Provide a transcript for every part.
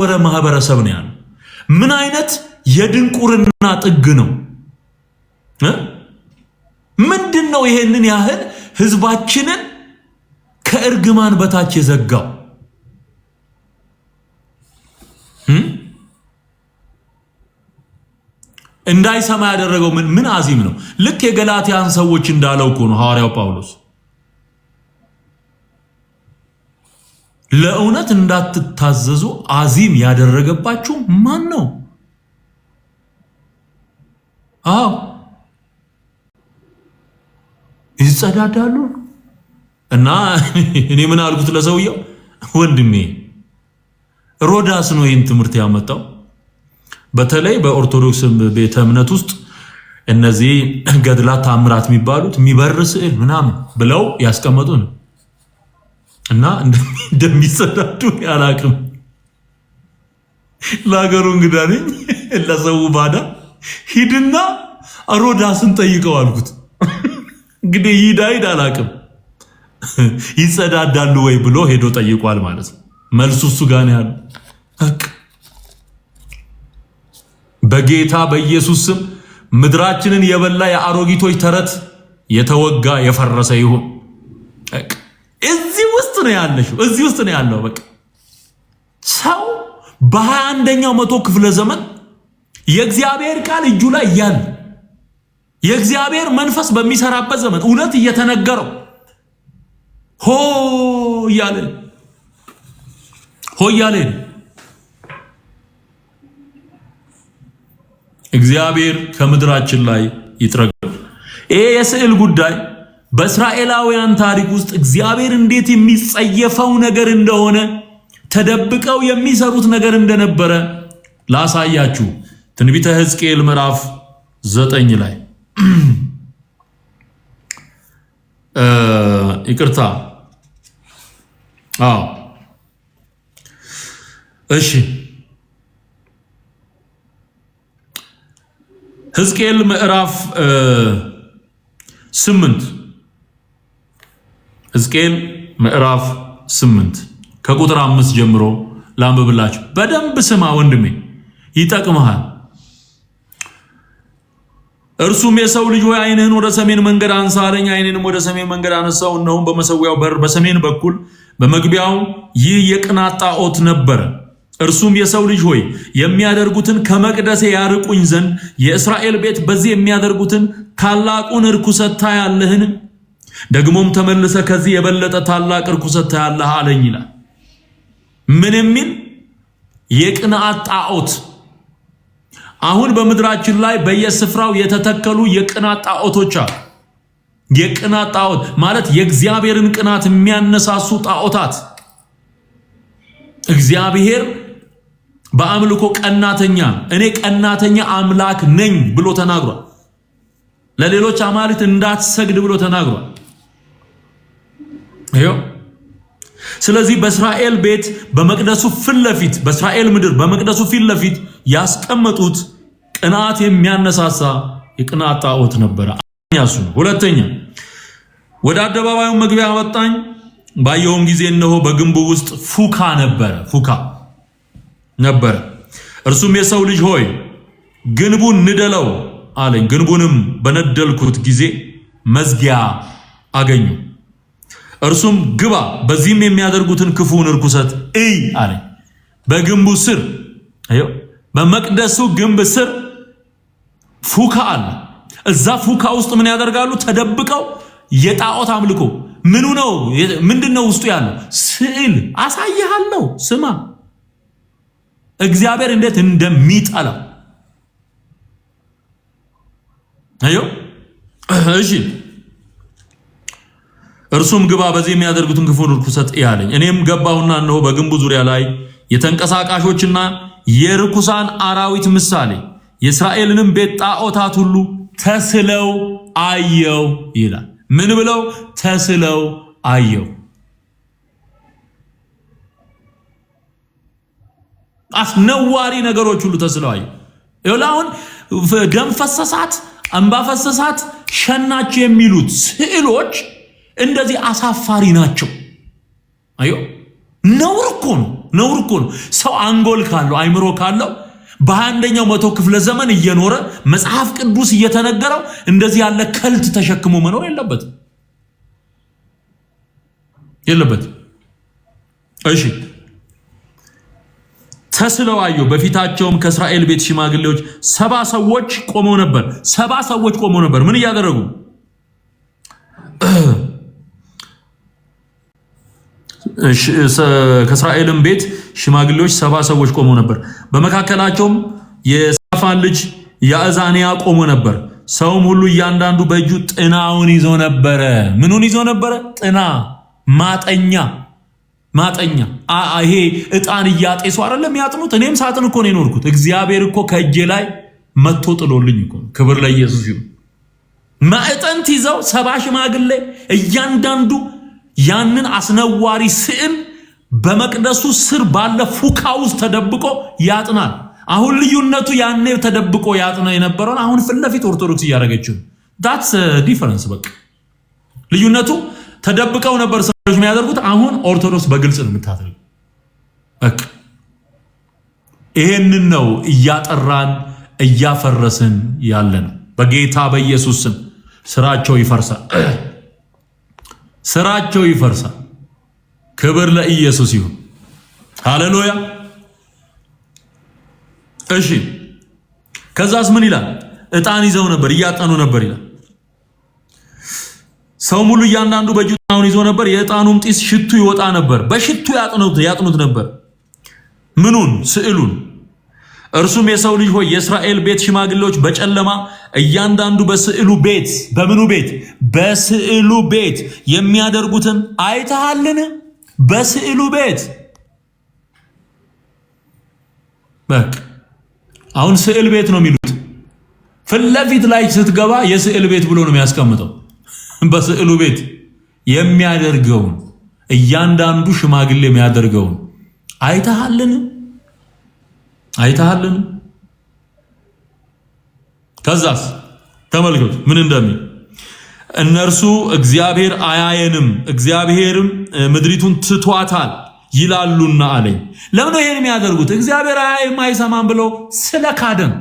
ወረ ማህበረሰብ ነው ያለው። ምን አይነት የድንቁርና ጥግ ነው? ምንድነው ይሄንን ያህል ህዝባችንን ከእርግማን በታች የዘጋው? እንዳይሰማ ያደረገው ምን አዚም ነው? ልክ የገላትያን ሰዎች እንዳለው እኮ ነው ሐዋርያው ጳውሎስ ለእውነት እንዳትታዘዙ አዚም ያደረገባችሁ ማን ነው? ይጸዳዳሉ። እና እኔ ምን አልኩት ለሰውየው፣ ወንድሜ ሮዳስ ነው ይህን ትምህርት ያመጣው። በተለይ በኦርቶዶክስ ቤተ እምነት ውስጥ እነዚህ ገድላት ታምራት የሚባሉት የሚበር ስዕል ምናምን ብለው ያስቀመጡ ነው። እና እንደሚሰዳዱ ያላቅም ለሀገሩ እንግዳ ነኝ ለሰው ባዳ ሂድና ሮዳስን ጠይቀው አልኩት። እንግዲህ ሂድ አላቅም ይጸዳዳሉ ወይ ብሎ ሄዶ ጠይቋል ማለት ነው። መልሱ እሱ ጋር ነው ያለው። በጌታ በኢየሱስ ስም ምድራችንን የበላ የአሮጊቶች ተረት የተወጋ የፈረሰ ይሁን። እዚህ ውስጥ ነው ያለሽው፣ እዚህ ውስጥ ነው ያለው። በቃ ሰው በ21ኛው መቶ ክፍለ ዘመን የእግዚአብሔር ቃል እጁ ላይ ያለ የእግዚአብሔር መንፈስ በሚሰራበት ዘመን እውነት እየተነገረው ሆ ያለ እግዚአብሔር ከምድራችን ላይ ይጥረግ። ይሄ የስዕል ጉዳይ በእስራኤላውያን ታሪክ ውስጥ እግዚአብሔር እንዴት የሚጸየፈው ነገር እንደሆነ ተደብቀው የሚሰሩት ነገር እንደነበረ ላሳያችሁ። ትንቢተ ሕዝቅኤል ምዕራፍ 9 ላይ ይቅርታ እሺ ሕዝቅኤል ምዕራፍ 8 ሕዝቅኤል ምዕራፍ 8 ከቁጥር 5 ጀምሮ ላንብብላችሁ። በደንብ ስማ ወንድሜ ይጠቅምሃል። እርሱም የሰው ልጅ ሆይ ዓይንህን ወደ ሰሜን መንገድ አንሳ አለኝ። ዓይኔንም ወደ ሰሜን መንገድ አነሳው፣ እነሆም በመሠዊያው በር በሰሜን በኩል በመግቢያው ይህ የቅንዓት ጣዖት ነበረ። እርሱም የሰው ልጅ ሆይ የሚያደርጉትን ከመቅደሴ ያርቁኝ ዘንድ የእስራኤል ቤት በዚህ የሚያደርጉትን ታላቁን ርኩሰት ታያለህን? ደግሞም ተመልሰ ከዚህ የበለጠ ታላቅ ርኩሰት ታያለህ አለኝ ይላል። ምን የሚል የቅንዓት ጣዖት? አሁን በምድራችን ላይ በየስፍራው የተተከሉ የቅንዓት ጣዖቶች አሉ። የቅንዓት ጣዖት ማለት የእግዚአብሔርን ቅንዓት የሚያነሳሱ ጣዖታት። እግዚአብሔር በአምልኮ ቀናተኛ፣ እኔ ቀናተኛ አምላክ ነኝ ብሎ ተናግሯል። ለሌሎች አማልክት እንዳትሰግድ ብሎ ተናግሯል። ይሄው ስለዚህ በእስራኤል ቤት በመቅደሱ ፊት ለፊት በእስራኤል ምድር በመቅደሱ ፊት ለፊት ያስቀመጡት ቅንዓት የሚያነሳሳ የቅንዓት ጣዖት ነበረ። ያሱ ነው። ሁለተኛ ወደ አደባባዩ መግቢያ አወጣኝ። ባየውም ጊዜ እነሆ በግንቡ ውስጥ ፉካ ነበረ። እርሱም የሰው ልጅ ሆይ ግንቡን ንደለው አለኝ። ግንቡንም በነደልኩት ጊዜ መዝጊያ አገኙ። እርሱም ግባ፣ በዚህም የሚያደርጉትን ክፉን ርኩሰት እይ አለኝ። በግንቡ ስር በመቅደሱ ግንብ ስር ፉካ አለ። እዛ ፉካ ውስጥ ምን ያደርጋሉ? ተደብቀው የጣዖት አምልኮ ምኑ ነው? ምንድነው ውስጡ ያለው? ስዕል አሳይሃለሁ። ስማ እግዚአብሔር እንዴት እንደሚጠላ እሺ። እርሱም ግባ፣ በዚህ የሚያደርጉትን ክፉን ርኩሰት እይ አለኝ። እኔም ገባሁና እነሆ በግንቡ ዙሪያ ላይ የተንቀሳቃሾችና የርኩሳን አራዊት ምሳሌ የእስራኤልንም ቤት ጣዖታት ሁሉ ተስለው አየው ይላል። ምን ብለው? ተስለው አየው። አስነዋሪ ነገሮች ሁሉ ተስለው አየው። ይኸውልህ ደም ፈሰሳት፣ እንባ ፈሰሳት፣ ሸናቸው የሚሉት ስዕሎች እንደዚህ አሳፋሪ ናቸው። አዮ ነውር እኮ ነው። ነውር እኮ ነው። ሰው አንጎል ካለው አይምሮ ካለው በ21ኛው መቶ ክፍለ ዘመን እየኖረ መጽሐፍ ቅዱስ እየተነገረው እንደዚህ ያለ ከልት ተሸክሞ መኖር የለበት። እሺ ተስለው አየሁ። በፊታቸውም ከእስራኤል ቤት ሽማግሌዎች 70 ሰዎች ቆመው ነበር። 70 ሰዎች ቆመው ነበር። ምን እያደረጉ? ከእስራኤልም ቤት ሽማግሌዎች 70 ሰዎች ቆመው ነበር። በመካከላቸውም የሳፋን ልጅ ያእዛንያ ቆሞ ነበር። ሰውም ሁሉ እያንዳንዱ በእጁ ጥናውን ይዞ ነበረ። ምኑን ይዞ ነበረ? ጥና፣ ማጠኛ። ይሄ ዕጣን እያጤሱ አይደለም ያጥኑት። እኔም ሳጥን እኮ ነው የኖርኩት። እግዚአብሔር እኮ ከእጄ ላይ መጥቶ ጥሎልኝ እኮ። ክብር ለኢየሱስ ይሁን። ማዕጠንት ይዘው 70 ሽማግሌ እያንዳንዱ ያንን አስነዋሪ ስዕል በመቅደሱ ስር ባለ ፉካ ውስጥ ተደብቆ ያጥናል። አሁን ልዩነቱ ያኔ ተደብቆ ያጥና የነበረውን አሁን ፊት ለፊት ኦርቶዶክስ እያደረገችው። that's difference። በቃ ልዩነቱ ተደብቀው ነበር ሰዎች የሚያደርጉት፣ አሁን ኦርቶዶክስ በግልጽ ነው የምታደርገው። በቃ ይሄንን ነው እያጠራን እያፈረስን ያለነው። በጌታ በኢየሱስ ስም ስራቸው ይፈርሳል። ስራቸው ይፈርሳል። ክብር ለኢየሱስ ይሁን። ሃሌሉያ። እሺ ከዛስ ምን ይላል? ዕጣን ይዘው ነበር፣ እያጠኑ ነበር ይላል። ሰው ሙሉ እያንዳንዱ በእጁ ዕጣኑን ይዞ ነበር። የዕጣኑም ጢስ ሽቱ ይወጣ ነበር። በሽቱ ያጥኑት ነበር። ምኑን? ስዕሉን። እርሱም የሰው ልጅ ሆይ የእስራኤል ቤት ሽማግሌዎች በጨለማ እያንዳንዱ በስዕሉ ቤት፣ በምኑ ቤት? በስዕሉ ቤት የሚያደርጉትን አይተሃልን? በስዕሉ ቤት። በቃ አሁን ስዕል ቤት ነው የሚሉት። ፊት ለፊት ላይ ስትገባ የስዕል ቤት ብሎ ነው የሚያስቀምጠው። በስዕሉ ቤት የሚያደርገውን እያንዳንዱ ሽማግሌ የሚያደርገውን አይተሃልን? ከዛስ ተመልከቱ ምን እንደሚል። እነርሱ እግዚአብሔር አያየንም፣ እግዚአብሔርም ምድሪቱን ትቷታል ይላሉና አለኝ። ለምን ነው ይሄን የሚያደርጉት? እግዚአብሔር አያይም አይሰማም ብለው ስለካደም።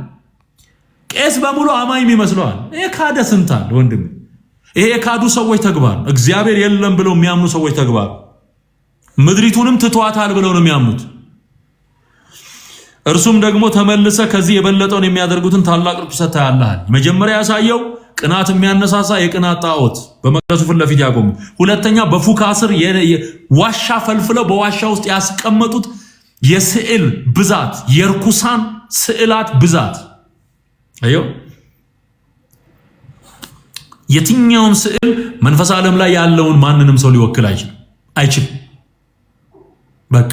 ቄስ በሙሉ አማኝ ይመስለዋል። ይሄ ካደ ስንታል ወንድም። ይሄ የካዱ ሰዎች ተግባር፣ እግዚአብሔር የለም ብለው የሚያምኑ ሰዎች ተግባር። ምድሪቱንም ትቷታል ብለው ነው የሚያምኑት። እርሱም ደግሞ ተመልሰ ከዚህ የበለጠውን የሚያደርጉትን ታላቅ ርኩሰት ታያለህ። መጀመሪያ ያሳየው ቅናት የሚያነሳሳ የቅናት ጣዖት በመቅደሱ ፊት ለፊት ያቆሙ። ሁለተኛ በፉካ ስር ዋሻ ፈልፍለው በዋሻ ውስጥ ያስቀመጡት የስዕል ብዛት፣ የርኩሳን ስዕላት ብዛት። አዮ የትኛውም ስዕል መንፈስ ዓለም ላይ ያለውን ማንንም ሰው ሊወክል አይችልም። በቃ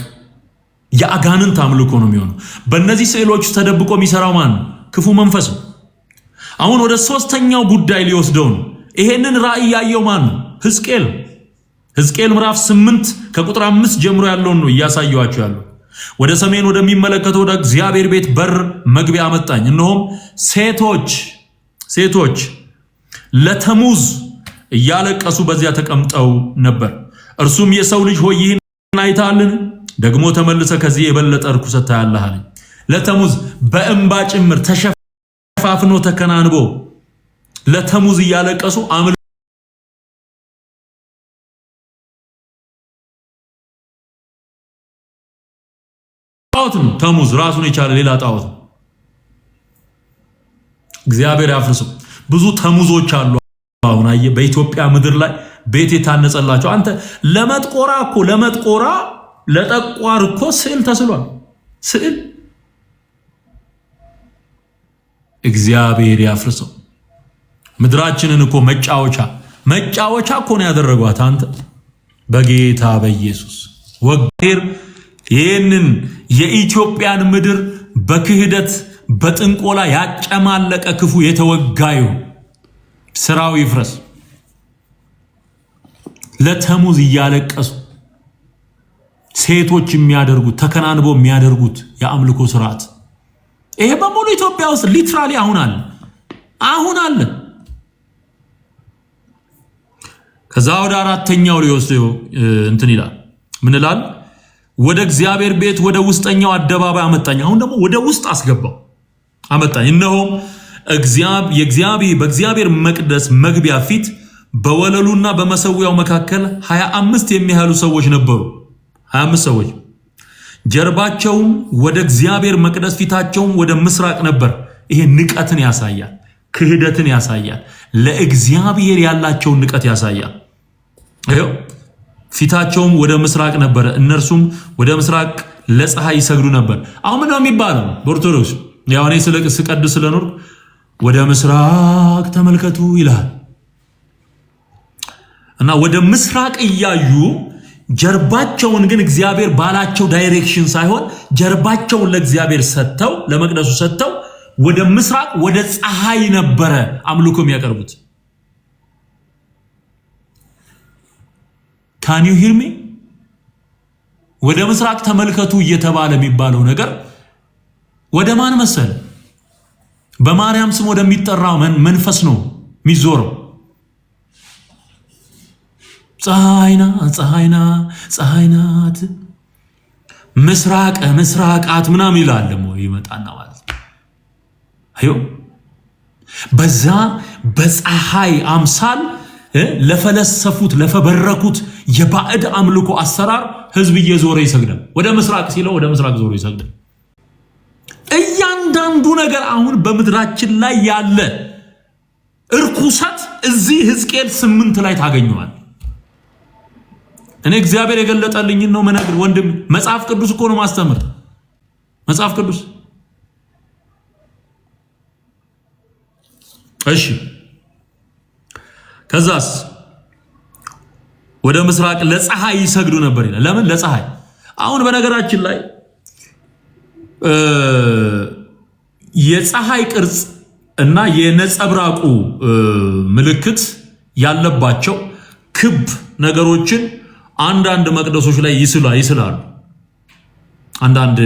የአጋንንት አምልኮ ነው የሚሆነው። በእነዚህ ስዕሎች ተደብቆ የሚሰራው ማን ነው? ክፉ መንፈስ ነው። አሁን ወደ ሶስተኛው ጉዳይ ሊወስደው ነው። ይሄንን ራእይ ያየው ማን ነው? ሕዝቅኤል ምዕራፍ 8 ከቁጥር 5 ጀምሮ ያለውን ነው እያሳየዋቸው ያለው። ወደ ሰሜን ወደሚመለከተው ወደ እግዚአብሔር ቤት በር መግቢያ አመጣኝ። እነሆም ሴቶች ለተሙዝ እያለቀሱ በዚያ ተቀምጠው ነበር። እርሱም የሰው ልጅ ሆይ ይህን አይተሃልን? ደግሞ ተመልሰ ከዚህ የበለጠ ርኩሰት ታያለህ አለኝ። ለተሙዝ በእንባ ጭምር ተሸፋፍኖ ተከናንቦ ለተሙዝ እያለቀሱ ጣዖት ነው። ተሙዝ ራሱን የቻለ ሌላ ጣዖት ነው። እግዚአብሔር ያፍርሰው። ብዙ ተሙዞች አሉ። አሁን አየህ በኢትዮጵያ ምድር ላይ ቤት የታነጸላቸው። አንተ ለመጥቆራ ለጠቋር እኮ ስዕል ተስሏል። ስዕል እግዚአብሔር ያፍርሰው። ምድራችንን እኮ መጫወቻ እኮ ነው ያደረጓት። አንተ በጌታ በኢየሱስ ወግር ይህንን የኢትዮጵያን ምድር በክህደት በጥንቆላ ያጨማለቀ ክፉ የተወጋዩ ስራው ይፍረስ። ለተሙዝ እያለቀሱ ሴቶች የሚያደርጉት ተከናንቦ የሚያደርጉት የአምልኮ ስርዓት ይሄ በሙሉ ኢትዮጵያ ውስጥ ሊትራሊ አሁን አለ። ከዛ ወደ አራተኛው ሊወስደው እንትን ይላል። ምን ይላል? ወደ እግዚአብሔር ቤት ወደ ውስጠኛው አደባባይ አመጣኝ። አሁን ደግሞ ወደ ውስጥ አስገባው አመጣኝ። እነሆ በእግዚአብሔር መቅደስ መግቢያ ፊት በወለሉና በመሰዊያው መካከል 25 የሚያህሉ ሰዎች ነበሩ። 25 ሰዎች ጀርባቸውም ወደ እግዚአብሔር መቅደስ ፊታቸውም ወደ ምስራቅ ነበር። ይሄ ንቀትን ያሳያል፣ ክህደትን ያሳያል፣ ለእግዚአብሔር ያላቸውን ንቀት ያሳያል። ይሄው ፊታቸውም ወደ ምስራቅ ነበር፣ እነርሱም ወደ ምስራቅ ለፀሐይ ይሰግዱ ነበር። አሁን ምንድነው የሚባለው በኦርቶዶክስ? ያው እኔ ስቀድስ ስለኖር ወደ ምስራቅ ተመልከቱ ይላል እና ወደ ምስራቅ እያዩ ጀርባቸውን ግን እግዚአብሔር ባላቸው ዳይሬክሽን ሳይሆን ጀርባቸውን ለእግዚአብሔር ሰጥተው ለመቅደሱ ሰጥተው ወደ ምስራቅ ወደ ፀሐይ ነበረ አምልኮ የሚያቀርቡት። Can you hear me? ወደ ምስራቅ ተመልከቱ እየተባለ የሚባለው ነገር ወደ ማን መሰለ? በማርያም ስም ወደሚጠራው መንፈስ ነው የሚዞረው። ፀሐይናት ምስራቃት ምናምን ይላል ደግሞ ይመጣና ማለት አዩ በዛ በፀሐይ አምሳል ለፈለሰፉት ለፈበረኩት የባዕድ አምልኮ አሰራር ህዝብ እየዞረ ይሰግዳል። ወደ ምስራቅ ሲለው ወደ ምስራቅ ዞሮ ይሰግዳል። እያንዳንዱ ነገር አሁን በምድራችን ላይ ያለ እርኩሰት እዚህ ሕዝቅኤል 8 ላይ ታገኘዋል። እኔ እግዚአብሔር የገለጠልኝ ነው መነግር ወንድም። መጽሐፍ ቅዱስ እኮ ነው ማስተምር። መጽሐፍ ቅዱስ እሺ። ከዛስ ወደ ምስራቅ ለፀሐይ ይሰግዱ ነበር ይላል። ለምን ለፀሐይ? አሁን በነገራችን ላይ የፀሐይ ቅርጽ እና የነጸብራቁ ምልክት ያለባቸው ክብ ነገሮችን አንዳንድ መቅደሶች ላይ ይስላሉ። አንዳንድ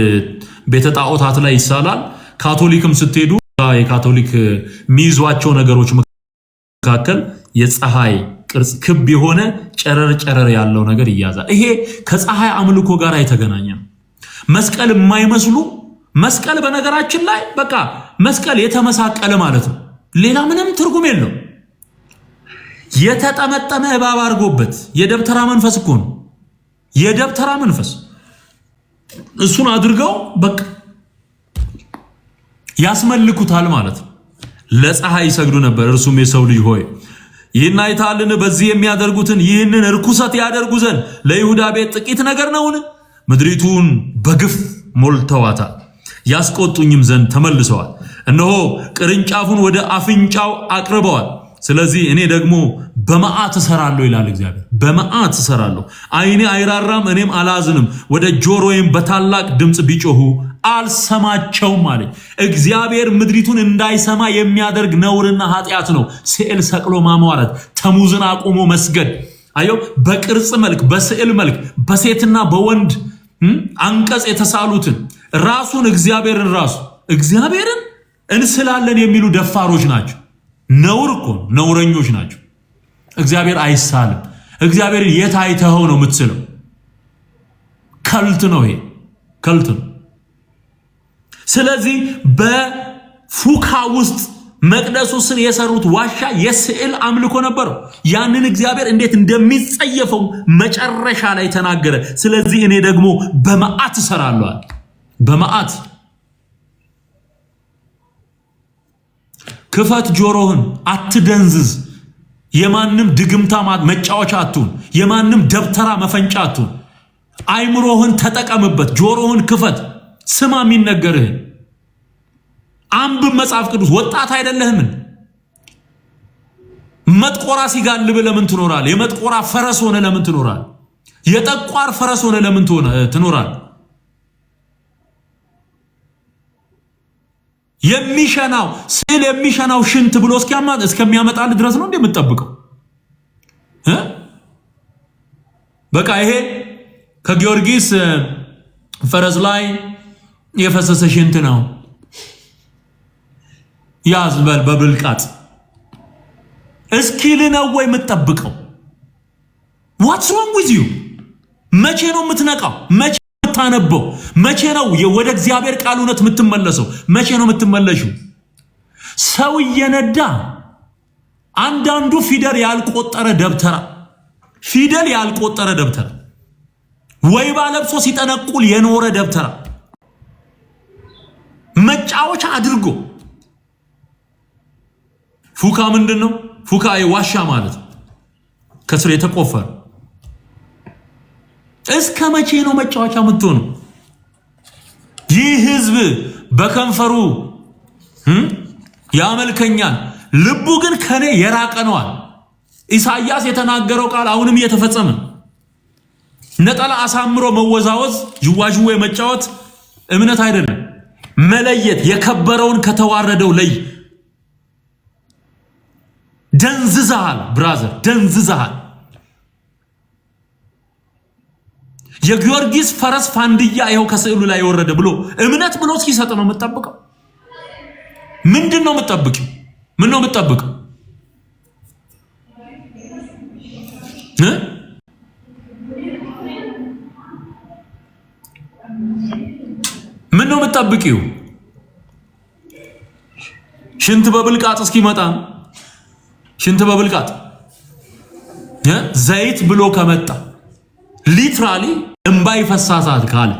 ቤተ ጣዖታት ላይ ይሳላል። ካቶሊክም ስትሄዱ የካቶሊክ ሚይዟቸው ነገሮች መካከል የፀሐይ ቅርጽ ክብ የሆነ ጨረር ያለው ነገር ይያዛል። ይሄ ከፀሐይ አምልኮ ጋር የተገናኘ ነው። መስቀል የማይመስሉ መስቀል በነገራችን ላይ በቃ መስቀል የተመሳቀለ ማለት ነው። ሌላ ምንም ትርጉም የለው። የተጠመጠመ እባብ አድርጎበት የደብተራ መንፈስ እኮ ነው። የደብተራ መንፈስ እሱን አድርገው በቃ ያስመልኩታል ማለት ነው። ለፀሐይ ይሰግዱ ነበር። እርሱም የሰው ልጅ ሆይ ይህን አይታልን? በዚህ የሚያደርጉትን ይህንን ርኩሰት ያደርጉ ዘንድ ለይሁዳ ቤት ጥቂት ነገር ነውን? ምድሪቱን በግፍ ሞልተዋታል፣ ያስቆጡኝም ዘንድ ተመልሰዋል። እነሆ ቅርንጫፉን ወደ አፍንጫው አቅርበዋል። ስለዚህ እኔ ደግሞ በመዓት እሰራለሁ ይላል እግዚአብሔር። በመዓት እሰራለሁ፣ ዓይኔ አይራራም፣ እኔም አላዝንም። ወደ ጆሮዬም በታላቅ ድምፅ ቢጮሁ አልሰማቸውም አለ። እግዚአብሔር ምድሪቱን እንዳይሰማ የሚያደርግ ነውርና ኃጢአት ነው ስዕል ሰቅሎ ማሟረት፣ ተሙዝን አቁሞ መስገድ። አየው፣ በቅርጽ መልክ በስዕል መልክ በሴትና በወንድ አንቀጽ የተሳሉትን ራሱን እግዚአብሔርን እንስላለን የሚሉ ደፋሮች ናቸው። ነውር እኮ ነውረኞች ናቸው። እግዚአብሔር አይሳልም። እግዚአብሔርን የት አይተኸው ነው የምትስለው? ከልት ነው፣ ይሄ ከልት ነው። ስለዚህ በፉካ ውስጥ መቅደሱ ስር የሰሩት ዋሻ የስዕል አምልኮ ነበረው። ያንን እግዚአብሔር እንዴት እንደሚጸየፈው መጨረሻ ላይ ተናገረ። ስለዚህ እኔ ደግሞ በመዓት እሰራለሁ። በመዓት ክፈት ጆሮህን፣ አትደንዝዝ። የማንም ድግምታ መጫወቻ አትሁን። የማንም ደብተራ መፈንጫ አትሁን። አይምሮህን ተጠቀምበት። ጆሮህን ክፈት፣ ስማ የሚነገርህን። አንብብ መጽሐፍ ቅዱስ። ወጣት አይደለህምን? መጥቆራ ሲጋልብ ለምን ትኖራል? የመጥቆራ ፈረስ ሆነ ለምን ትኖራል? የጠቋር ፈረስ ሆነ ለምን ትኖራል? የሚሸናው ስዕል የሚሸናው ሽንት ብሎ እስከሚያመጣልህ ድረስ ነው እንደምትጠብቀው። በቃ ይሄ ከጊዮርጊስ ፈረስ ላይ የፈሰሰ ሽንት ነው ያዝበል በብልቃጥ እስኪል ነው ወይ የምትጠብቀው? What's wrong with you? መቼ ነው የምትነቃው? መቼ የምታነበው? መቼ ነው ወደ እግዚአብሔር ቃል እውነት የምትመለሰው? መቼ ነው የምትመለሹ? ሰው እየነዳ አንዳንዱ ፊደል ያልቆጠረ ደብተራ ወይባ ለብሶ ሲጠነቁል የኖረ ደብተራ መጫወቻ አድርጎ ፉካ ምንድነው? ፉካ ዋሻ ማለት ከስር የተቆፈረ። እስከ መቼ ነው መጫወቻ የምትሆኑ? ይህ ህዝብ በከንፈሩ ያመልከኛል፣ ልቡ ግን ከኔ የራቀ ነዋል። ኢሳይያስ የተናገረው ቃል አሁንም እየተፈጸመ። ነጠላ አሳምሮ መወዛወዝ፣ ጅዋጅዌ መጫወት እምነት አይደለም። መለየት፣ የከበረውን ከተዋረደው ለይ። ደንዝዛል ብራዘር፣ ደንዝዛል። የጊዮርጊስ ፈረስ ፋንድያ ይኸው ከስዕሉ ላይ ወረደ ብሎ እምነት ብሎ ሲሰጥ ነው የምትጠብቀው? ምንድን ነው የምትጠብቀው? ምን ነው የምትጠብቀው? ምን ነው የምትጠብቂው? ሽንት በብልቃጥ እስኪመጣ ሽንት በብልቃጥ ዘይት ብሎ ከመጣ ሊትራሊ እንባ ይፈሳሳት ካለ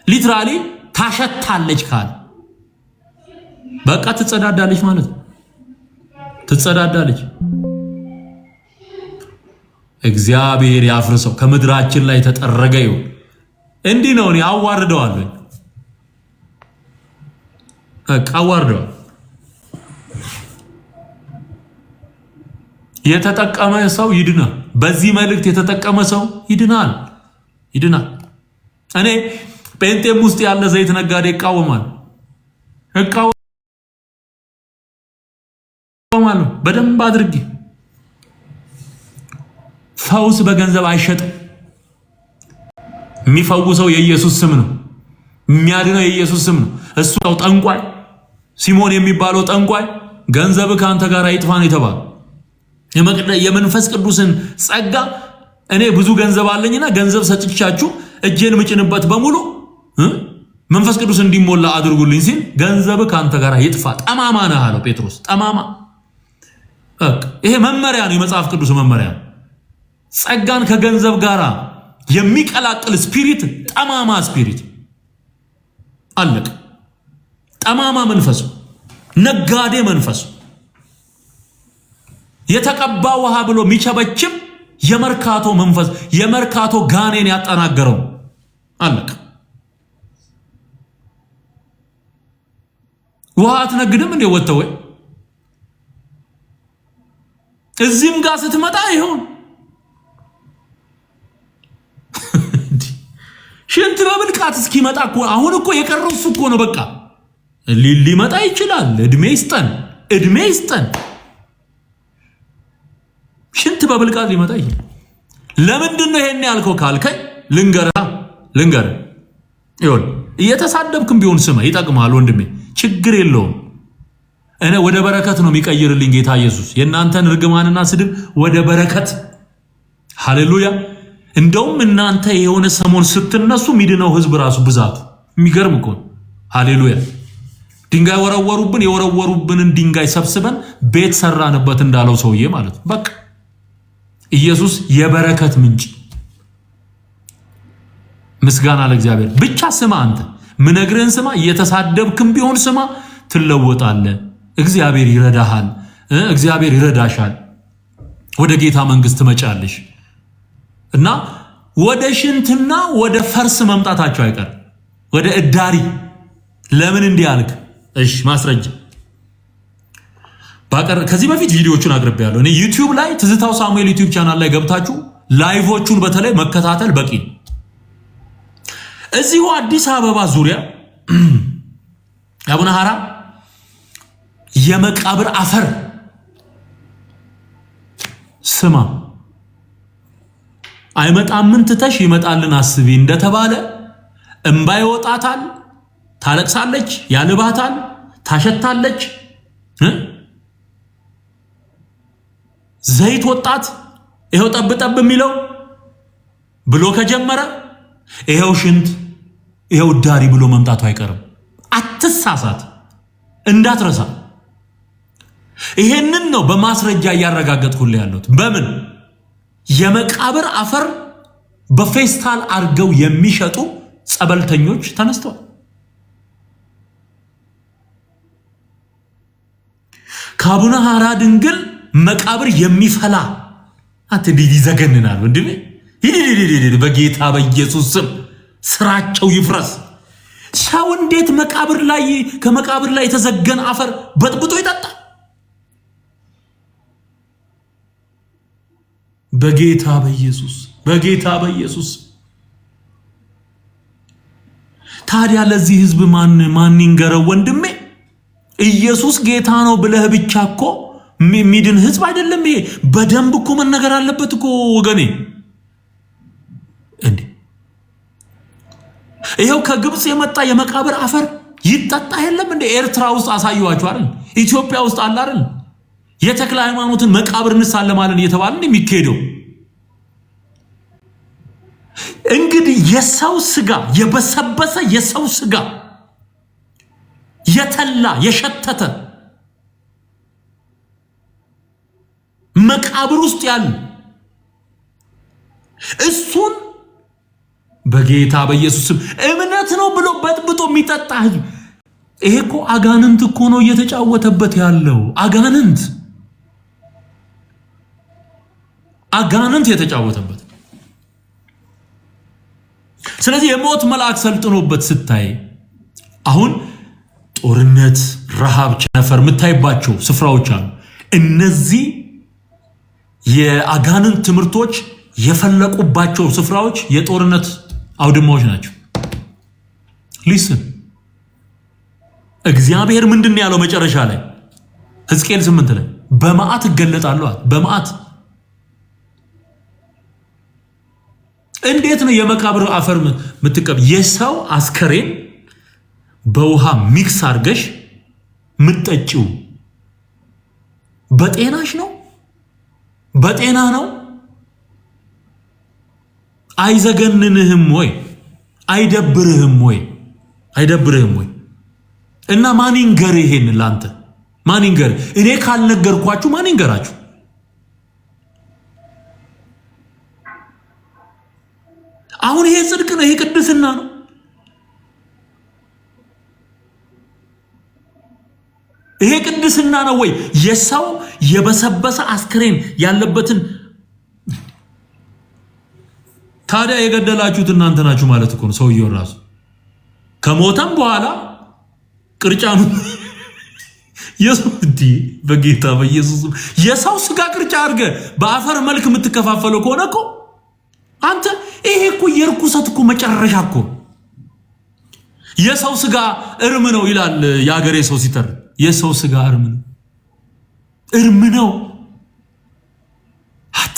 ሊትራሊ ታሸታለች ካለ በቃ ትጸዳዳለች ማለት ነው። ትጸዳዳለች። እግዚአብሔር ያፍርሰው፣ ከምድራችን ላይ ተጠረገ ይሁን። እንዲህ ነው። እኔ አዋርደዋለሁ፣ አዋርደዋለሁ። የተጠቀመ ሰው ይድናል። በዚህ መልእክት የተጠቀመ ሰው ይድናል። እኔ ጴንጤም ውስጥ ያለ ዘይት ነጋዴ እቃወማለሁ በደንብ አድርጌ። ፈውስ በገንዘብ አይሸጥም። የሚፈውሰው የኢየሱስ ስም ነው። የሚያድነው የኢየሱስ ስም ነው። እሱ ነው ጠንቋይ። ሲሞን የሚባለው ጠንቋይ ገንዘብ ካንተ ጋር ይጥፋን የተባለው የመንፈስ ቅዱስን ጸጋ እኔ ብዙ ገንዘብ አለኝና ገንዘብ ሰጥቻችሁ እጄን ምጭንበት በሙሉ መንፈስ ቅዱስ እንዲሞላ አድርጉልኝ ሲል ገንዘብ ካንተ ጋር ይጥፋ። ጠማማ ነህ አለው ጴጥሮስ። ጠማማ። ይሄ መመሪያ ነው፣ የመጽሐፍ ቅዱስ መመሪያ ነው። ጸጋን ከገንዘብ ጋር የሚቀላቅል ስፒሪት ጠማማ ስፒሪት አለቅ። ጠማማ መንፈስ፣ ነጋዴ መንፈስ፣ የተቀባ ውሃ ብሎ የሚቸበችም የመርካቶ መንፈስ፣ የመርካቶ ጋኔን ያጠናገረው አለቅ። ውሃ አትነግድም እንዴ ወጥተው? እዚህም ጋር ስትመጣ ይሁን ሽንት በብልቃት እስኪመጣ እኮ አሁን እኮ የቀረው እሱ እኮ ነው። በቃ ሊመጣ ይችላል። እድሜ ይስጠን። ሽንት በብልቃት ሊመጣ ይችላል። ለምንድን ነው ይሄን ያልከው ካልከኝ ልንገርህ። ይሁን እየተሳደብክም ቢሆን ስማ፣ ይጠቅማል ወንድሜ፣ ችግር የለውም። እኔ ወደ በረከት ነው የሚቀይርልኝ ጌታ ኢየሱስ። የእናንተን ርግማንና ስድብ ወደ በረከት። ሃሌሉያ። እንደውም እናንተ የሆነ ሰሞን ስትነሱ ሚድነው ህዝብ ራሱ ብዛቱ የሚገርም እኮ። ሃሌሉያ። ድንጋይ የወረወሩብንን ድንጋይ ሰብስበን ቤት ሰራንበት እንዳለው ሰውዬ ማለት ነው። በቃ ኢየሱስ የበረከት ምንጭ። ምስጋና ለእግዚአብሔር። ብቻ ስማ፣ አንተ ምነግርህን ስማ። እየተሳደብክም ቢሆን ስማ፣ ትለወጣለህ። እግዚአብሔር ይረዳሃል። እግዚአብሔር ይረዳሻል። ወደ ጌታ መንግስት ትመጫለሽ እና ወደ ሽንትና ወደ ፈርስ መምጣታቸው አይቀር፣ ወደ እዳሪ። ለምን እንዲህ አልክ? እሺ ማስረጃ ባቀር ከዚህ በፊት ቪዲዮዎቹን አቅርቤያለሁ። እኔ ዩቲዩብ ላይ ትዝታው ሳሙኤል ዩቲዩብ ቻናል ላይ ገብታችሁ ላይቮቹን በተለይ መከታተል በቂ። እዚሁ አዲስ አበባ ዙሪያ አቡነ ሐራ የመቃብር አፈር ስማ፣ አይመጣም ምን ትተሽ ይመጣልን አስቢ እንደተባለ እንባ ይወጣታል፣ ታለቅሳለች፣ ያልባታል፣ ታሸታለች። ዘይት ወጣት ይሄው ጠብጠብ የሚለው ብሎ ከጀመረ ይሄው ሽንት ይሄው ዳሪ ብሎ መምጣቱ አይቀርም። አትሳሳት፣ እንዳትረሳ። ይሄንን ነው በማስረጃ ያረጋግጥኩልህ ያለሁት። በምን የመቃብር አፈር በፌስታል አርገው የሚሸጡ ጸበልተኞች ተነስተዋል። ከአቡነ ሐራ ድንግል መቃብር የሚፈላ አትዲዲ ዘገንናል ወንድሜ። በጌታ በኢየሱስ ስም ስራቸው ይፍረስ። ሰው እንዴት መቃብር ላይ ከመቃብር ላይ የተዘገነ አፈር በጥብጦ ይጠጣል? በጌታ በኢየሱስ ታዲያ ለዚህ ህዝብ ማን ይንገረው ወንድሜ? ኢየሱስ ጌታ ነው ብለህ ብቻ እኮ ሚድን ህዝብ አይደለም ይሄ። በደንብ እኮ መነገር አለበት እኮ ወገኔ። እንዴ ይሄው ከግብጽ የመጣ የመቃብር አፈር ይጠጣ የለም እንዴ? ኤርትራ ውስጥ አሳዩዋችሁ አይደል? ኢትዮጵያ ውስጥ አለ አይደል? የተክለ ሃይማኖትን መቃብር እንሳለማለን እየተባለ የሚካሄደው። እንግዲህ የሰው ስጋ የበሰበሰ የሰው ስጋ የተላ የሸተተ መቃብር ውስጥ ያሉ እሱን በጌታ በኢየሱስም እምነት ነው ብሎ በጥብጦ የሚጠጣ ህዝብ። ይሄ እኮ አጋንንት እኮ ነው እየተጫወተበት ያለው። አጋንንት የተጫወተበት። ስለዚህ የሞት መልአክ ሰልጥኖበት ስታይ አሁን ጦርነት፣ ረሃብ፣ ቸነፈር የምታይባቸው ስፍራዎች አሉ። እነዚህ የአጋንንት ትምህርቶች የፈለቁባቸው ስፍራዎች የጦርነት አውድማዎች ናቸው። ሊስን እግዚአብሔር ምንድን ያለው መጨረሻ ላይ ሕዝቅኤል 8 ላይ በመዓት እገለጣለሁ። በመዓት እንዴት ነው የመቃብር አፈር ምትቀብ? የሰው አስከሬን በውሃ ሚክስ አርገሽ ምትጠጪው በጤናሽ ነው? በጤና ነው? አይዘገንንህም ወይ? አይደብርህም ወይ? እና ማን ይንገር? ይሄን ላንተ ማን ይንገር? እኔ ካልነገርኳችሁ ማን ይንገራችሁ? አሁን ይሄ ጽድቅ ነው? ይሄ ቅድስና ነው? ይሄ ቅድስና ነው ወይ? የሰው የበሰበሰ አስክሬን ያለበትን ታዲያ የገደላችሁት እናንተ ናችሁ ማለት እኮ ነው። ሰውየው ራሱ ከሞተም በኋላ ቅርጫኑ የሱዲ በጌታ በኢየሱስ የሰው ስጋ ቅርጫ አድርገ በአፈር መልክ የምትከፋፈለው ከሆነ እኮ አንተ ይሄ እኮ የርኩሰት እኮ መጨረሻ እኮ። የሰው ስጋ እርም ነው ይላል የአገሬ ሰው ሲተር። የሰው ስጋ እርም ነው። አት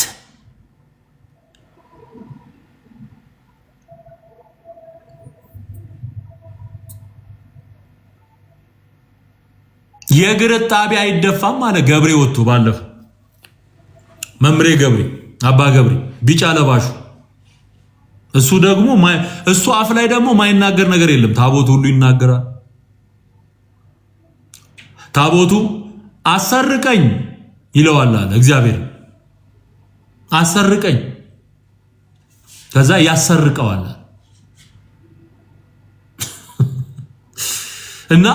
የእግር ጣቢ አይደፋም ማለት ገብሬ ወጥቶ ባለፈው መምሬ ገብሬ አባ ገብሬ ቢጫ ለባሹ እሱ ደግሞ እሱ አፍ ላይ ደግሞ ማይናገር ነገር የለም። ታቦቱ ሁሉ ይናገራል። ታቦቱ አሰርቀኝ ይለዋል አለ እግዚአብሔር። አሰርቀኝ ከዛ ያሰርቀዋል እና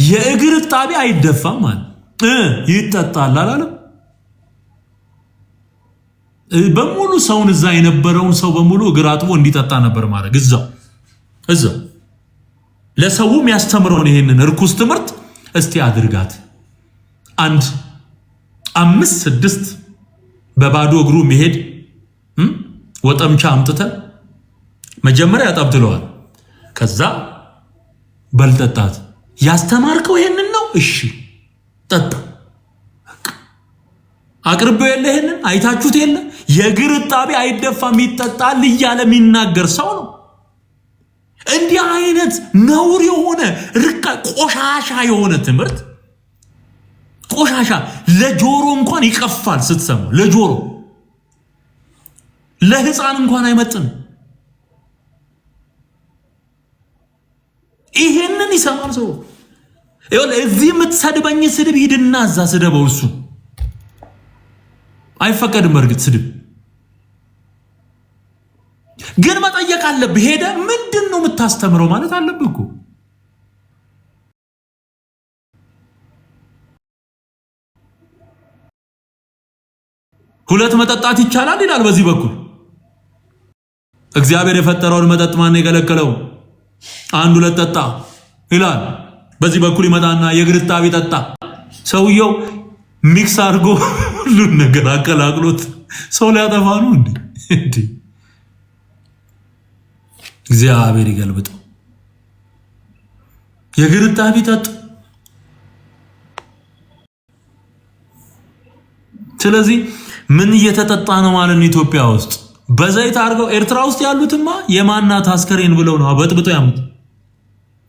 የእግር ጣቢ አይደፋም ማለት ይጠጣል አላለም። በሙሉ ሰውን እዛ የነበረውን ሰው በሙሉ እግር አጥቦ እንዲጠጣ ነበር ማድረግ እዛው ለሰው የሚያስተምረውን ይሄንን ርኩስ ትምህርት እስቲ አድርጋት። 1 5 6 በባዶ እግሩ መሄድ ወጠምቻ አምጥተ መጀመሪያ ያጣብጥለዋል። ከዛ በልጠጣት ያስተማርከው ይሄንን ነው። እሺ ጠጣ። አቅርበው የለ ይሄንን አይታችሁት የለ የእግር ጣቢ አይደፋም ይጠጣል እያለ የሚናገር ሰው ነው። እንዲህ አይነት ነውር የሆነ ቆሻሻ የሆነ ትምህርት ቆሻሻ ለጆሮ እንኳን ይቀፋል ስትሰሙ። ለጆሮ ለህፃን እንኳን አይመጥንም። ይሄንን ይሰማል ሰው። እዚህ የምትሰድበኝ ስድብ ሂድና እዛ ስደበው። እሱ አይፈቀድም። በእርግጥ ስድብ ግን መጠየቅ አለብህ። ሄደ ምንድነው የምታስተምረው ማለት አለብህ እኮ። ሁለት መጠጣት ይቻላል ይላል በዚህ በኩል። እግዚአብሔር የፈጠረውን መጠጥ ማን የከለከለው? አንድ ሁለት ጠጣ ይላል። በዚህ በኩል ይመጣና የግርጣቢ ጠጣ። ሰውየው ሚክስ አድርጎ ሁሉን ነገር አቀላቅሎት ሰው ሊያጠፋ ነው እንዴ? እግዚአብሔር ይገልብጠው። የግርጣቢ ጠጥ። ስለዚህ ምን እየተጠጣ ነው ማለት ነው? ኢትዮጵያ ውስጥ በዘይት አድርገው ኤርትራ ውስጥ ያሉትማ የማናት አስከሬን ብለው ነው በጥብጦ ያሙት።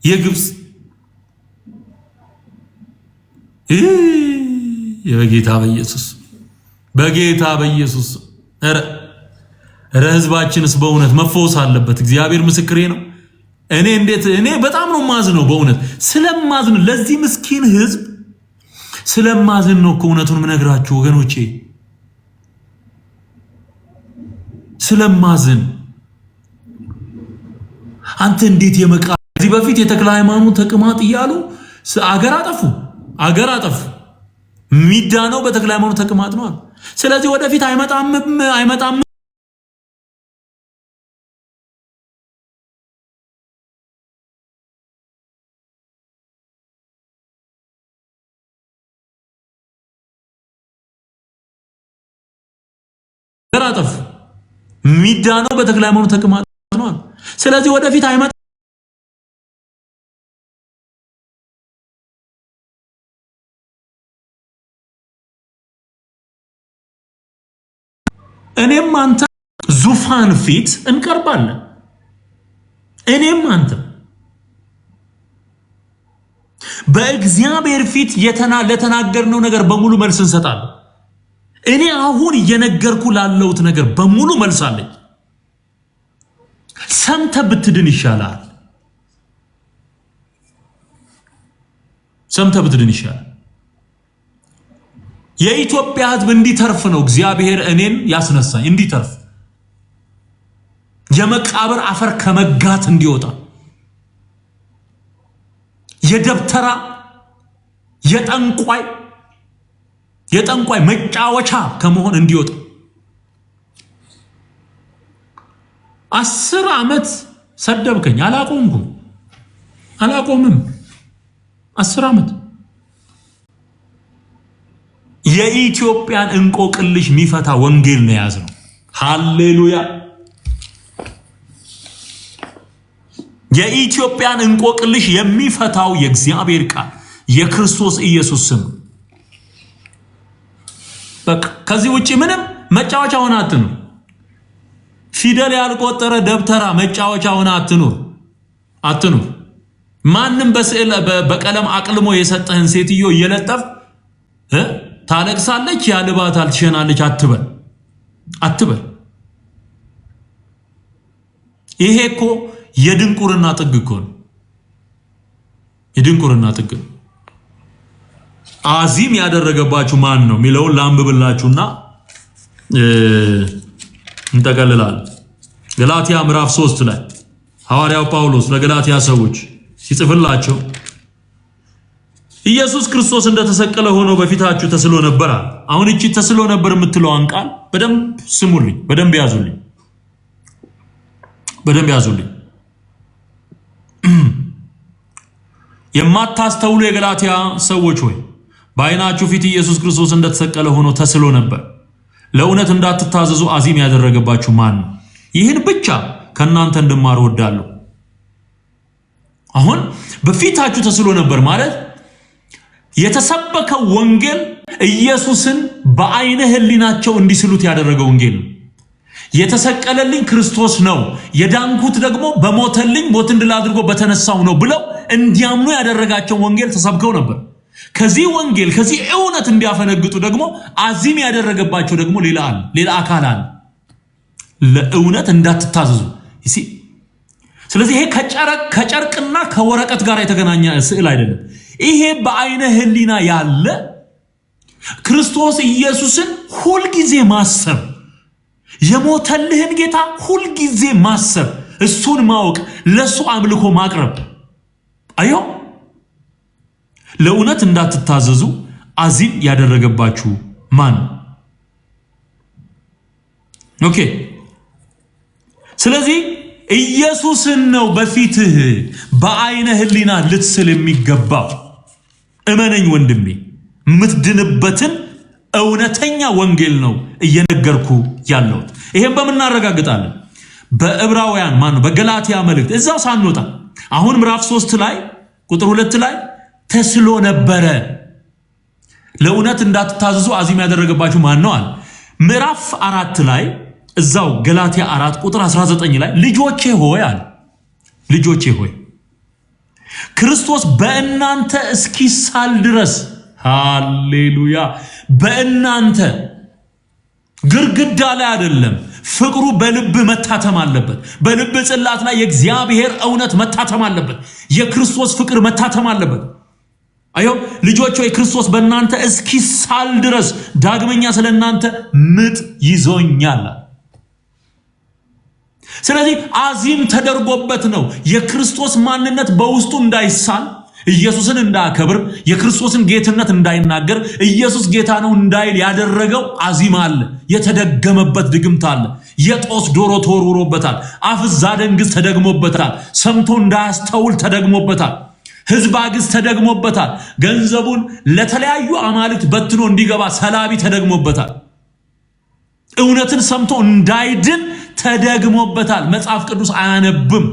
የግብጽ በጌታ በኢየሱስ ህዝባችንስ በእውነት መፈወስ አለበት። እግዚአብሔር ምስክሬ ነው። እኔ በጣም ነው ማዝነው በእውነት ስለማዝን፣ ለዚህ ምስኪን ህዝብ ስለማዝን ነው እኮ እውነቱን ምነግራችሁ ወገኖቼ፣ ስለማዝን። አንተ እንዴት የመቃ ከዚህ በፊት የተክለ ሃይማኖት ተቅማጥ እያሉ አገር አጠፉ። ሚዳነው በተክለ ሃይማኖት ተቅማጥ ነው። ስለዚህ ወደፊት አይመጣም አጠፉ። ሚዳነው በተክለ ሃይማኖት ተቅማጥ ነው። ስለዚህ ወደፊት አይመጣም። እኔም አንተ ዙፋን ፊት እንቀርባለን። እኔም አንተ በእግዚአብሔር ፊት ለተናገርነው ነገር በሙሉ መልስ እንሰጣለን። እኔ አሁን እየነገርኩ ላለሁት ነገር በሙሉ መልስ አለኝ። ሰምተህ ብትድን ይሻላል። ሰምተህ ብትድን ይሻላል። የኢትዮጵያ ሕዝብ እንዲተርፍ ነው እግዚአብሔር እኔን ያስነሳኝ። እንዲተርፍ የመቃብር አፈር ከመጋት እንዲወጣ የደብተራ የጠንቋይ መጫወቻ ከመሆን እንዲወጣ 10 ዓመት ሰደብከኝ፣ አላቆምም። 10 ዓመት የኢትዮጵያን እንቆቅልሽ የሚፈታ ወንጌል ነው የያዝነው። ሃሌሉያ! የኢትዮጵያን እንቆቅልሽ የሚፈታው የእግዚአብሔር ቃል የክርስቶስ ኢየሱስ ስም። በቃ ከዚህ ውጪ ምንም መጫወቻ ሆነ አትኑር። ፊደል ያልቆጠረ ደብተራ መጫወቻ ሆነ አትኑር። ማንም በስዕል በቀለም አቅልሞ የሰጠህን ሴትዮ እየለጠፍ ታለቅሳለች፣ ያልባታል፣ ትሸናለች አትበል። ይሄ እኮ የድንቁርና ጥግ እኮ ነው። የድንቁርና ጥግ ነው። አዚም ያደረገባችሁ ማን ነው የሚለውን ላንብብላችሁና እንጠቀልላለን። ገላትያ ምዕራፍ 3 ላይ ሐዋርያው ጳውሎስ ለገላትያ ሰዎች ሲጽፍላቸው ኢየሱስ ክርስቶስ እንደተሰቀለ ሆኖ በፊታችሁ ተስሎ ነበር። አሁን እቺ ተስሎ ነበር የምትለዋን ቃል በደንብ ስሙልኝ፣ በደንብ ያዙልኝ። የማታስተውሉ የገላትያ ሰዎች ሆይ በዓይናችሁ ፊት ኢየሱስ ክርስቶስ እንደተሰቀለ ሆኖ ተስሎ ነበር። ለእውነት እንዳትታዘዙ አዚም ያደረገባችሁ ማን ነው? ይህን ብቻ ከእናንተ እንድማር እወዳለሁ። አሁን በፊታችሁ ተስሎ ነበር ማለት የተሰበከው ወንጌል ኢየሱስን በዓይነ ሕሊናቸው እንዲስሉት ያደረገው ወንጌል ነው። የተሰቀለልኝ ክርስቶስ ነው፣ የዳንኩት ደግሞ በሞተልኝ ሞትን ድል አድርጎ በተነሳው ነው ብለው እንዲያምኑ ያደረጋቸው ወንጌል ተሰብከው ነበር። ከዚህ ወንጌል ከዚህ እውነት እንዲያፈነግጡ ደግሞ አዚም ያደረገባቸው ደግሞ ሌላ አካል አለ። ለእውነት እንዳትታዘዙ። ስለዚህ ይሄ ከጨርቅና ከወረቀት ጋር የተገናኘ ስዕል አይደለም። ይሄ በአይነ ህሊና ያለ ክርስቶስ ኢየሱስን ሁል ጊዜ ማሰብ፣ የሞተልህን ጌታ ሁል ጊዜ ማሰብ፣ እሱን ማወቅ፣ ለሱ አምልኮ ማቅረብ። አዮ ለእውነት እንዳትታዘዙ አዚም ያደረገባችሁ ማን? ኦኬ። ስለዚህ ኢየሱስን ነው በፊትህ በአይነ ህሊና ልትስል የሚገባው። እመነኝ ወንድሜ፣ የምትድንበትን እውነተኛ ወንጌል ነው እየነገርኩ ያለሁት። ይሄን በምን እናረጋግጣለን? በዕብራውያን በገላትያ መልእክት እዛው ሳንወጣ አሁን ምዕራፍ 3 ላይ ቁጥር 2 ላይ ተስሎ ነበረ። ለእውነት እንዳትታዘዙ አዚም ያደረገባችሁ ማን ነው አለ። ምዕራፍ 4 ላይ እዛው ገላትያ 4 ቁጥር 19 ላይ ልጆቼ ሆይ አለ፣ ልጆቼ ሆይ ክርስቶስ በእናንተ እስኪሳል ድረስ፣ ሃሌሉያ፣ በእናንተ ግርግዳ ላይ አይደለም፣ ፍቅሩ በልብ መታተም አለበት። በልብ ጽላት ላይ የእግዚአብሔር እውነት መታተም አለበት። የክርስቶስ ፍቅር መታተም አለበት። አዮ ልጆች ሆይ ክርስቶስ በእናንተ እስኪሳል ድረስ ዳግመኛ ስለናንተ ምጥ ይዞኛል። ስለዚህ አዚም ተደርጎበት ነው የክርስቶስ ማንነት በውስጡ እንዳይሳል፣ ኢየሱስን እንዳከብር፣ የክርስቶስን ጌትነት እንዳይናገር፣ ኢየሱስ ጌታ ነው እንዳይል ያደረገው አዚም አለ። የተደገመበት ድግምት አለ። የጦስ ዶሮ ተወርውሮበታል። አፍዛ ደንግዝ ተደግሞበታል። ሰምቶ እንዳያስተውል ተደግሞበታል። ሕዝብ አግዝ ተደግሞበታል። ገንዘቡን ለተለያዩ አማልክት በትኖ እንዲገባ ሰላቢ ተደግሞበታል። እውነትን ሰምቶ እንዳይድን ተደግሞበታል። መጽሐፍ ቅዱስ አያነብም።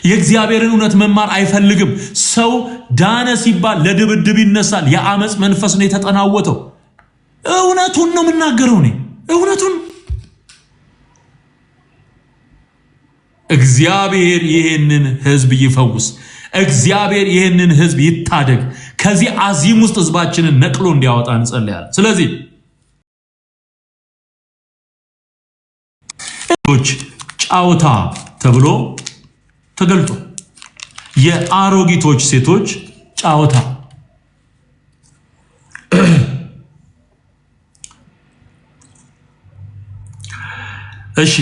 የእግዚአብሔርን እውነት መማር አይፈልግም። ሰው ዳነ ሲባል ለድብድብ ይነሳል። የአመፅ መንፈስ ነው የተጠናወተው። እውነቱን ነው የምናገረው እኔ እውነቱን። እግዚአብሔር ይህንን ህዝብ ይፈውስ። እግዚአብሔር ይህንን ህዝብ ይታደግ። ከዚህ አዚም ውስጥ ህዝባችንን ነቅሎ እንዲያወጣ እንጸልያለን። ስለዚህ ጫወታ ተብሎ ተገልጦ የአሮጊቶች ሴቶች ጫወታ። እሺ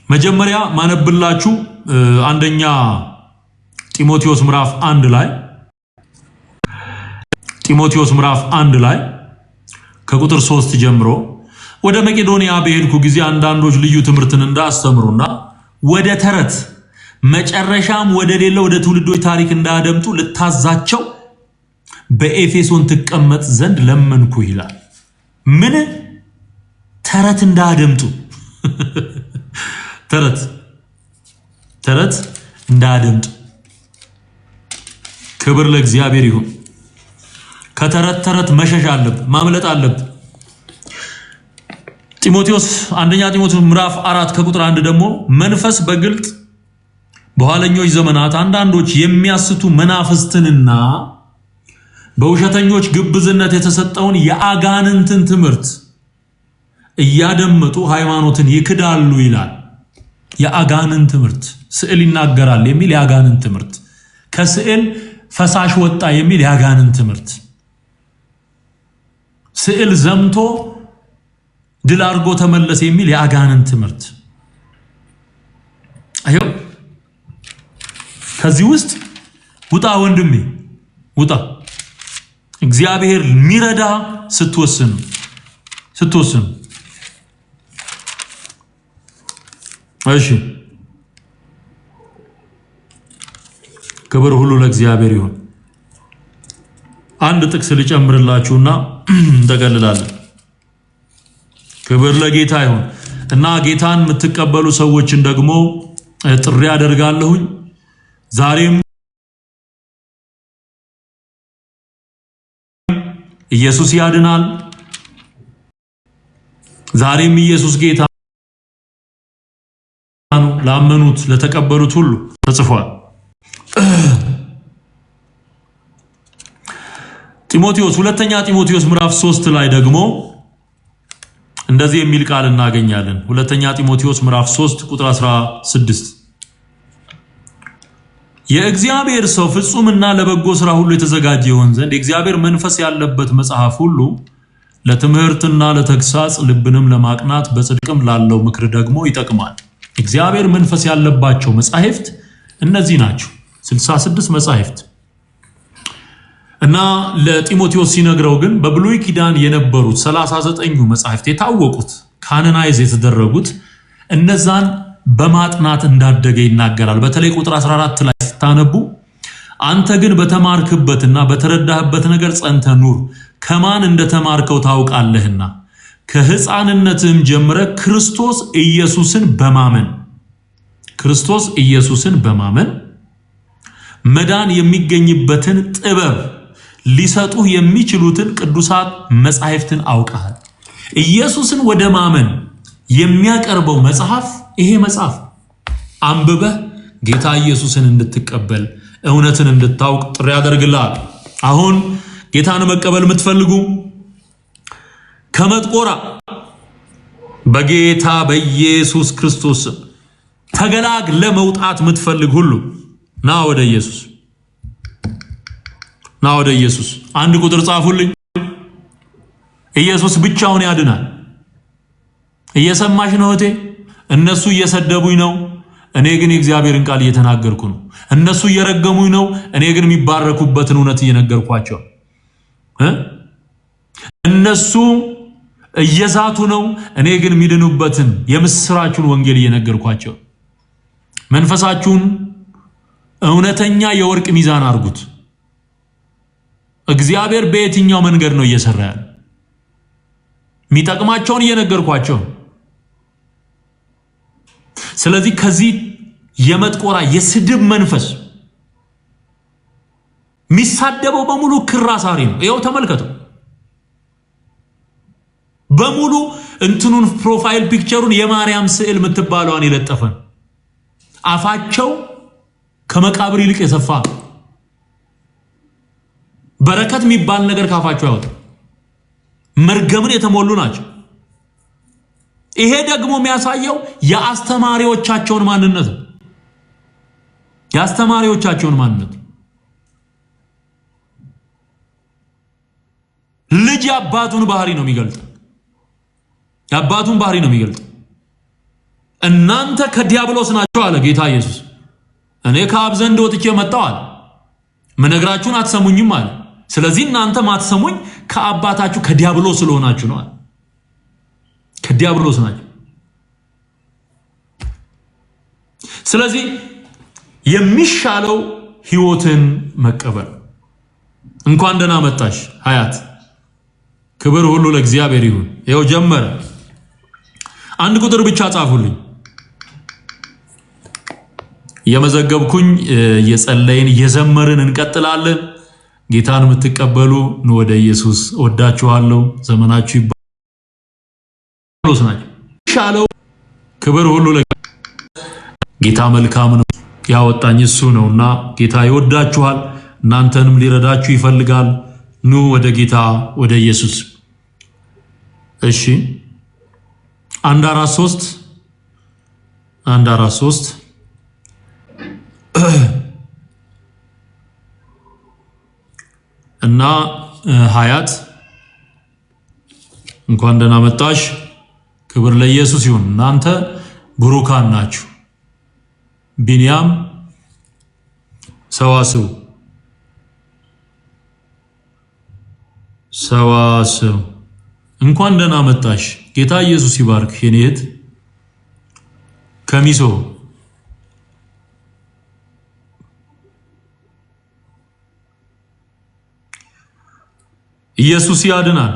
መጀመሪያ ማነብላችሁ አንደኛ ጢሞቴዎስ ምዕራፍ 1 ላይ ከቁጥር 3 ጀምሮ ወደ መቄዶንያ በሄድኩ ጊዜ አንዳንዶች ልዩ ትምህርትን እንዳስተምሩና ወደ ተረት መጨረሻም ወደ ሌላ ወደ ትውልዶች ታሪክ እንዳያደምጡ ልታዛቸው በኤፌሶን ትቀመጥ ዘንድ ለመንኩ ይላል። ምን ተረት እንዳያደምጡ? ተረት እንዳያደምጡ። ክብር ለእግዚአብሔር ይሁን። ከተረት መሸሽ አለብን፣ ማምለጥ አለብን። አንደኛ ጢሞቴዎስ ምዕራፍ 4 ከቁጥር 1 ደግሞ መንፈስ በግልጥ በኋለኞች ዘመናት አንዳንዶች የሚያስቱ መናፍስትንና በውሸተኞች ግብዝነት የተሰጠውን የአጋንንትን ትምህርት እያደመጡ ሃይማኖትን ይክዳሉ ይላል። የአጋንንት ትምህርት ስዕል ይናገራል የሚል የአጋንንት ትምህርት፣ ከስዕል ፈሳሽ ወጣ የሚል የአጋንንት ትምህርት፣ ስዕል ዘምቶ ድል አድርጎ ተመለሰ የሚል የአጋንንት ትምህርት። አዮ ከዚህ ውስጥ ውጣ ወንድሜ ውጣ። እግዚአብሔር ሚረዳ ስትወስን እሺ ክብር ሁሉ ለእግዚአብሔር ይሁን። አንድ ጥቅስ ልጨምርላችሁና እንጠቀልላለን። ክብር ለጌታ ይሁን እና ጌታን የምትቀበሉ ሰዎችን ደግሞ ጥሪ አደርጋለሁኝ። ዛሬም ኢየሱስ ያድናል። ዛሬም ኢየሱስ ጌታ ነው። ላመኑት ለተቀበሉት ሁሉ ተጽፏል። ሁለተኛ ጢሞቴዎስ ምዕራፍ 3 ላይ ደግሞ እንደዚህ የሚል ቃል እናገኛለን። ሁለተኛ ጢሞቴዎስ ምዕራፍ 3 ቁጥር 16 የእግዚአብሔር ሰው ፍጹምና ለበጎ ሥራ ሁሉ የተዘጋጀ ይሆን ዘንድ የእግዚአብሔር መንፈስ ያለበት መጽሐፍ ሁሉ ለትምህርትና ለተግሳጽ ልብንም ለማቅናት በጽድቅም ላለው ምክር ደግሞ ይጠቅማል። እግዚአብሔር መንፈስ ያለባቸው መጻሕፍት እነዚህ ናቸው። 66 መጻሕፍት እና ለጢሞቴዎስ ሲነግረው ግን በብሉይ ኪዳን የነበሩት 39ኙ መጻሕፍት የታወቁት ካኖናይዝ የተደረጉት እነዛን በማጥናት እንዳደገ ይናገራል። በተለይ ቁጥር 14 ላይ ስታነቡ አንተ ግን በተማርክበትና በተረዳህበት ነገር ጸንተህ ኑር፣ ከማን እንደተማርከው ታውቃለህና ከሕፃንነትህም ጀምረ ክርስቶስ ኢየሱስን በማመን መዳን የሚገኝበትን ጥበብ ሊሰጡህ የሚችሉትን ቅዱሳት መጻሕፍትን አውቀሃል። ኢየሱስን ወደ ማመን የሚያቀርበው መጽሐፍ ይሄ መጽሐፍ አንብበህ ጌታ ኢየሱስን እንድትቀበል እውነትን እንድታውቅ ጥሪ ያደርግልሃል። አሁን ጌታን መቀበል የምትፈልጉ ከመጥቆራ በጌታ በኢየሱስ ክርስቶስ ተገላግለ መውጣት የምትፈልግ ሁሉ ና ወደ ኢየሱስ። አንድ ቁጥር ጻፉልኝ። ኢየሱስ ብቻውን ያድናል። እየሰማሽ ነው እቴ? እነሱ እየሰደቡኝ ነው፣ እኔ ግን የእግዚአብሔርን ቃል እየተናገርኩ ነው። እነሱ እየረገሙኝ ነው፣ እኔ ግን የሚባረኩበትን እውነት እየነገርኳቸው። እነሱ እየዛቱ ነው፣ እኔ ግን የሚድኑበትን የምስራቹን ወንጌል እየነገርኳቸው። መንፈሳችሁን እውነተኛ የወርቅ ሚዛን አርጉት። እግዚአብሔር በየትኛው መንገድ ነው እየሰራ ያለው? የሚጠቅማቸውን እየነገርኳቸው። ስለዚህ ከዚህ የመጥቆራ የስድብ መንፈስ የሚሳደበው በሙሉ ክር አሳሪ ነው። ይኸው ተመልከቱ። በሙሉ እንትኑን ፕሮፋይል ፒክቸሩን የማርያም ስዕል የምትባለዋን የለጠፈን አፋቸው ከመቃብር ይልቅ የሰፋ በረከት የሚባል ነገር ካፋቸው ያወጣ መርገምን የተሞሉ ናቸው። ይሄ ደግሞ የሚያሳየው የአስተማሪዎቻቸውን ማንነት ነው። ልጅ የአባቱን ባህሪ ነው የሚገልጥ። እናንተ ከዲያብሎስ ናቸው አለ ጌታ ኢየሱስ። እኔ ከአብ ዘንድ ወጥቼ መጣሁ አለ። መነግራችሁን አትሰሙኝም አለ። ስለዚህ እናንተ ማትሰሙኝ ከአባታችሁ ከዲያብሎስ ስለሆናችሁ ነው አለ። ከዲያብሎስ ናቸው። ስለዚህ የሚሻለው ሕይወትን መቀበል። እንኳን ደህና መጣሽ ሀያት። ክብር ሁሉ ለእግዚአብሔር ይሁን። ይኸው ጀመረ። አንድ ቁጥር ብቻ ጻፉልኝ። የመዘገብኩኝ የጸለይን የዘመርን እንቀጥላለን። ጌታን የምትቀበሉ ነው ወደ ኢየሱስ። ወዳችኋለሁ። ዘመናችሁ ይባረክ። ሻለው ክብር ሁሉ ጌታ መልካም ነው። ያወጣኝ እሱ ነውና ጌታ ይወዳችኋል። እናንተንም ሊረዳችሁ ይፈልጋል። ኑ ወደ ጌታ ወደ ኢየሱስ። እሺ 143 እና ሀያት እንኳን ደህና መጣሽ። ክብር ለኢየሱስ ይሁን። እናንተ ብሩካን ናችሁ። ቢንያም ሰዋስው እንኳን ደህና መጣሽ። ጌታ ኢየሱስ ይባርክ። የኔት ከሚሶ ኢየሱስ ያድናል።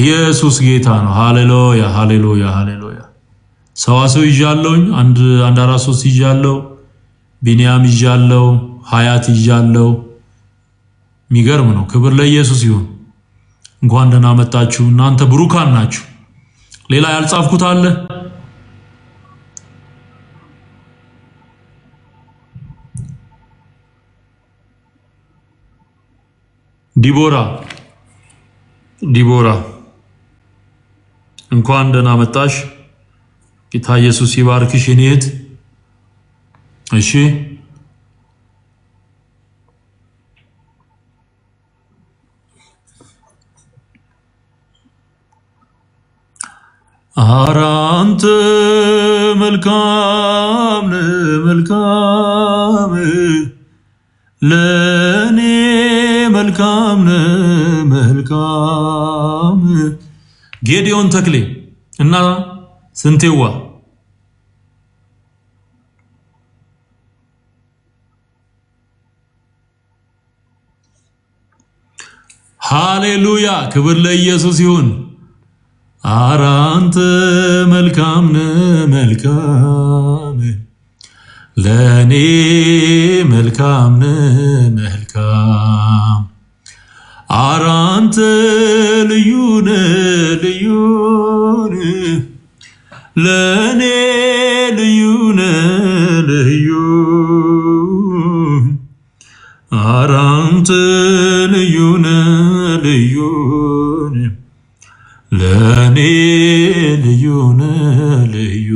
ኢየሱስ ጌታ ነው። ሃሌሉያ ሃሌሉያ ሃሌሉያ። ሰዋስው ይዣለሁኝ። 143 ይዣለሁ። ቢንያም ይዣለሁ። ሀያት ይዣለሁ። የሚገርም ነው። ክብር ለኢየሱስ ይሁን። እንኳን ደህና መጣችሁ። እናንተ ብሩካን ናችሁ። ሌላ ያልጻፍኩት አለ? ዲቦራ ዲቦራ እንኳን ደህና መጣሽ። ጌታ ኢየሱስ ይባርክሽ የኔ እህት። እሺ አራንተ መልካም መልካም ለኔ መልካም መልካም ጌዲዮን ተክሌ እና ስንቴዋ ሃሌሉያ ክብር ለኢየሱስ ይሁን። አራንተ መልካም መልካም ለኔ መልካም መልካም አራንተ ልዩነ ልዩን ለኔ ልዩነ ልዩ አራንተ ልዩነ ልዩን ለኔ ልዩነ ልዩ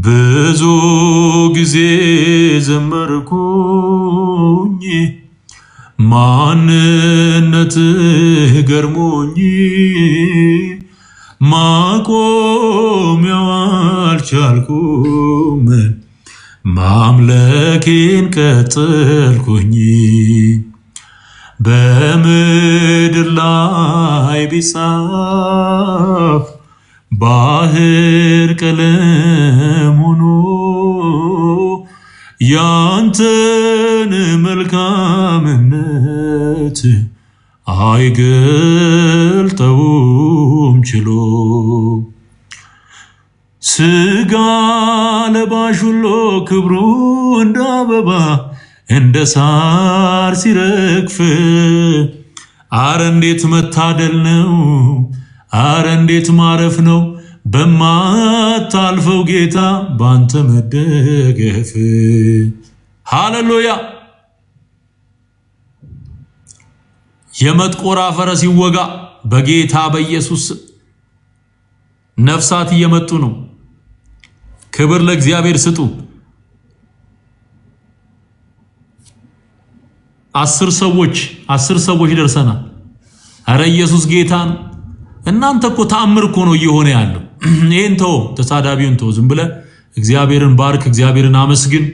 ብዙ ጊዜ ዘመርኩኝ ማንነትህ ገርሞኝ ማቆሚያው አልቻልኩም ማምለኬን ቀጠልኩኝ በምድር ላይ ቢጻፍ ባህር ቀለም ሆኖ ያንተን መልካምነት አይገልጠውም ችሎ ስጋ ለባሽ ሁሉ ክብሩ እንደ አበባ እንደ ሳር ሲረግፍ አረ እንዴት መታደል ነው! አረ እንዴት ማረፍ ነው! በማታልፈው ጌታ ባንተ መደገፍ። ሃሌሉያ! የመጥቆራ ፈረስ ይወጋ በጌታ በኢየሱስ ነፍሳት እየመጡ ነው። ክብር ለእግዚአብሔር ስጡ። 10 ሰዎች ደርሰናል። አረ ኢየሱስ ጌታን እናንተ እኮ ተአምር እኮ ነው እየሆነ ያለው። ይሄን ተው፣ ተሳዳቢውን ተው፣ ዝም ብለህ እግዚአብሔርን ባርክ፣ እግዚአብሔርን አመስግን።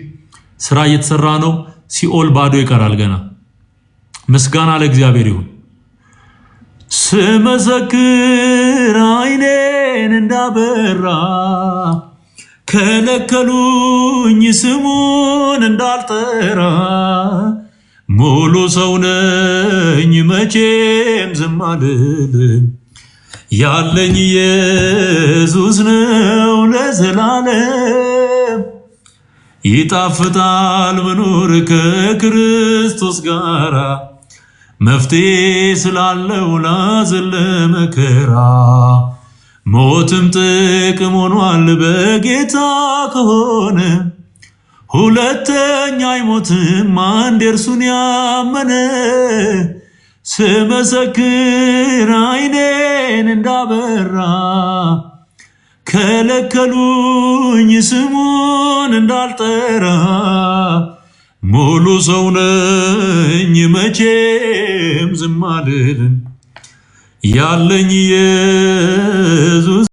ስራ እየተሰራ ነው። ሲኦል ባዶ ይቀራል ገና። ምስጋና ለእግዚአብሔር ይሁን። ስመሰክር አይኔን እንዳበራ ከለከሉኝ ስሙን እንዳልጠራ ሙሉ ሰው ነኝ መቼም ዝም አልልም ያለኝ ኢየሱስ ነው ለዘላለም ይጣፍጣል መኖር ከክርስቶስ ጋራ መፍትሄ ስላለው ላዘን ለመከራ ሞትም ጥቅም ሆኗል በጌታ ከሆነ ሁለተኛ አይሞትም አንድ እርሱን ያመነ ስመሰክር አይኔን እንዳበራ ከለከሉኝ ስሙን እንዳልጠራ ሙሉ ሰው ነኝ መቼም ዝም አልልም ያለኝ ኢየሱስ